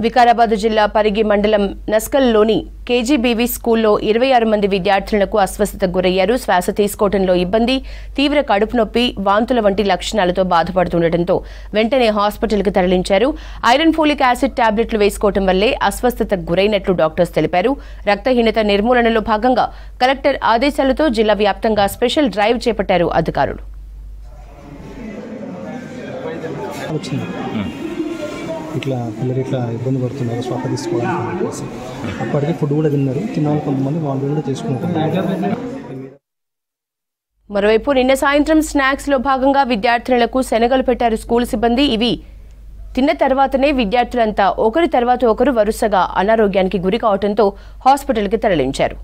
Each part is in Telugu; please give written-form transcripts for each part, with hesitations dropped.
వికారాబాద్ జిల్లా పరిగి మండలం నస్కల్లోని కేజీబీవీ స్కూల్లో 26 మంది విద్యార్థులకు అస్వస్థతకు గురయ్యారు. శ్వాస తీసుకోవడంలో ఇబ్బంది, తీవ్ర కడుపు నొప్పి, వాంతుల వంటి లక్షణాలతో బాధపడుతుండటంతో వెంటనే హాస్పిటల్కి తరలించారు. ఐరన్ ఫోలిక్ యాసిడ్ టాబ్లెట్లు వేసుకోవడం వల్లే అస్వస్థతకు గురైనట్లు డాక్టర్స్ తెలిపారు. రక్తహీనత నిర్మూలనలో భాగంగా కలెక్టర్ ఆదేశాలతో జిల్లా వ్యాప్తంగా స్పెషల్ డ్రైవ్ చేపట్టారు అధికారులు. ఇట్లా పిల్లలు ఇట్లా ఇబ్బంది పడుతున్నారు శ్వాస తీసుకోవడానికి చెప్పేసి అప్పటికే ఫుడ్ కూడా తిన్నారు. తినాలి కొంతమంది వాళ్ళు కూడా చేసుకుంటున్నారు. మరోవైపు నిన్న సాయంత్రం స్నాక్స్ లో భాగంగా విద్యార్థులకు శనగలు పెట్టారు స్కూల్ సిబ్బంది. ఇవి తిన్న తర్వాతనే విద్యార్థులంతా ఒకరి తర్వాత ఒకరు వరుసగా అనారోగ్యానికి గురి కావడంతో హాస్పిటల్కి తరలించారు.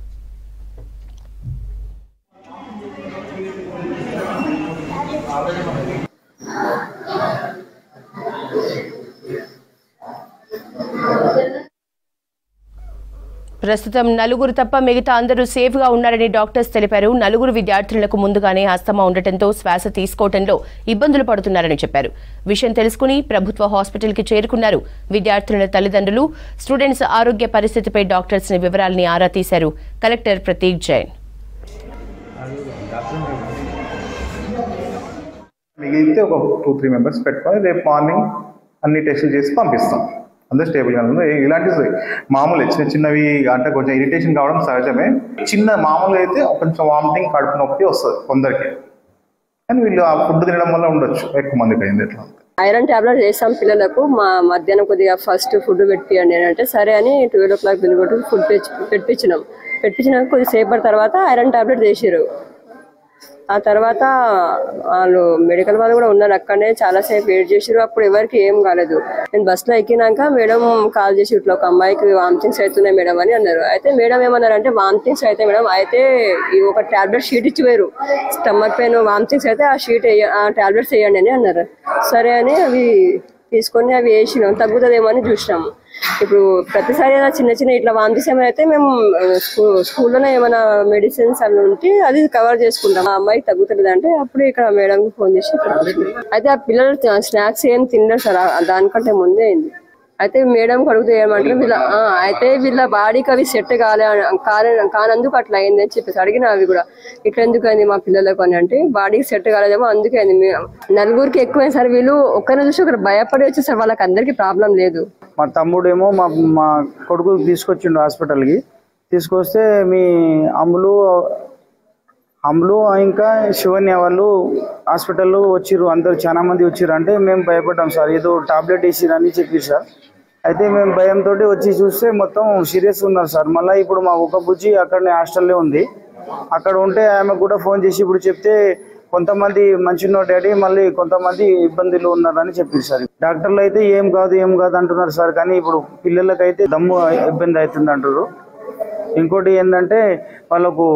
ప్రస్తుతం నలుగురు తప్ప మిగతా అందరూ సేఫ్ గా ఉన్నారని డాక్టర్స్ తెలిపారు. నలుగురు విద్యార్థులకు ముందుగానే ఆస్తమా ఉండటంతో శ్వాస తీసుకోవడంలో ఇబ్బందులు పడుతున్నారని చెప్పారు. విషయం తెలుసుకుని ప్రభుత్వ హాస్పిటల్ కి చేరుకున్నారు విద్యార్థుల తల్లిదండ్రులు. స్టూడెంట్స్ ఆరోగ్య పరిస్థితిపై డాక్టర్స్ వివరాలని ఆరా తీశారు కలెక్టర్ ప్రతీక్ జైన్. మిగిలితే ఒక 2-3 మెంబర్స్ పెట్టుకొని రేపు మార్నింగ్ అన్ని టెస్టులు చేసి పంపిస్తాం. అందరూ స్టేబుల్గా ఉంది. ఇలాంటి మామూలు చిన్నవి అంటే కొంచెం ఇరిటేషన్ కావడం సహజమే. మామూలుగా అయితే కొంచెం వామిటింగ్, కడుపు నొప్పి వస్తుంది కొందరికి, కానీ వీళ్ళు ఆ ఫుడ్ తినడం వల్ల ఉండొచ్చు. ఎక్కువ మందికి అయింది. ఎట్లా ఐరన్ టాబ్లెట్ చేస్తాం పిల్లలకు. మధ్యాహ్నం కొద్దిగా ఫస్ట్ ఫుడ్ పెట్టియండి అంటే సరే అని 12 o'clock బిల్ కొట్టి ఫుడ్ పెట్టించినాక కొద్దిసేపటి తర్వాత ఐరన్ టాబ్లెట్ చేసారు. ఆ తర్వాత వాళ్ళు మెడికల్ వాళ్ళు కూడా ఉన్నారు అక్కడనే, చాలాసేపు వెయిట్ చేసారు. అప్పుడు ఎవరికి ఏం కాలేదు. నేను బస్సులో ఎక్కినాక మేడం కాల్ చేసి ఇట్లా ఒక అమ్మాయికి వామిటింగ్స్ అవుతున్నాయి మేడం అని అన్నారు. అయితే మేడం ఏమన్నారు అంటే వామిటింగ్స్ అయితే మేడం అయితే ఒక టాబ్లెట్ షీట్ ఇచ్చిపోయారు. స్టమక్ పెయిన్ వామిటింగ్స్ అయితే ఆ టాబ్లెట్స్ వేయండి అని అన్నారు. సరే అని అవి తీసుకొని అవి వేసినాం, తగ్గుతుందేమో అని చూసినాము. ఇప్పుడు ప్రతిసారి చిన్న ఇట్లా వామిటింగ్స్ ఏమైనా అయితే మేము స్కూల్లోనే ఏమైనా మెడిసిన్స్ అవి ఉంటే అది కవర్ చేసుకుంటాం. ఆ అమ్మాయికి తగ్గుతుంది అంటే అప్పుడు ఇక్కడ మేడంకి ఫోన్ చేసి అయితే ఆ పిల్లలు స్నాక్స్ ఏం తిన్నారు సార్, దానికంటే ముందే అయింది. అయితే మేడం అడుగుతూ ఏమంటారు అయితే వీళ్ళ బాడీకి అవి సెట్ కానందుకు అట్లా అయింది అని చెప్పేసి అడిగిన. అవి కూడా ఇట్లా ఎందుకు అయింది మా పిల్లలకు అని అంటే బాడీకి సెట్ కాలేదేమో అందుకే అయింది. నలుగురికి ఎక్కువైంది సార్. వీళ్ళు ఒక్కరిని చూసి ఒకరు భయపడి వచ్చి సార్ వాళ్ళకి అందరికీ ప్రాబ్లం లేదు. మా తమ్ముడేమో మా కొడుకు తీసుకొచ్చిండు హాస్పిటల్కి. తీసుకొస్తే మీ అమ్ములు ఇంకా శివన్య వాళ్ళు హాస్పిటల్లో వచ్చిర్రు. అందరు చాలా మంది వచ్చిర్రు. అంటే మేము భయపడ్డాం సార్, ఏదో టాబ్లెట్ వేసిరని చెప్పారు సార్. అయితే మేము భయంతో వచ్చి చూస్తే మొత్తం సీరియస్గా ఉన్నారు సార్. మళ్ళీ ఇప్పుడు మా ఒక బుజ్జి అక్కడనే హాస్టల్లో ఉంది. అక్కడ ఉంటే ఆమెకు కూడా ఫోన్ చేసి ఇప్పుడు చెప్తే కొంతమంది మంచిగా డాడీ, మళ్ళీ కొంతమంది ఇబ్బందులు ఉన్నారని చెప్పారు సార్. డాక్టర్లు అయితే ఏం కాదు అంటున్నారు సార్. కానీ ఇప్పుడు పిల్లలకైతే దమ్ము ఇబ్బంది అవుతుంది అంటారు. ఇంకోటి ఏంటంటే వాళ్ళకు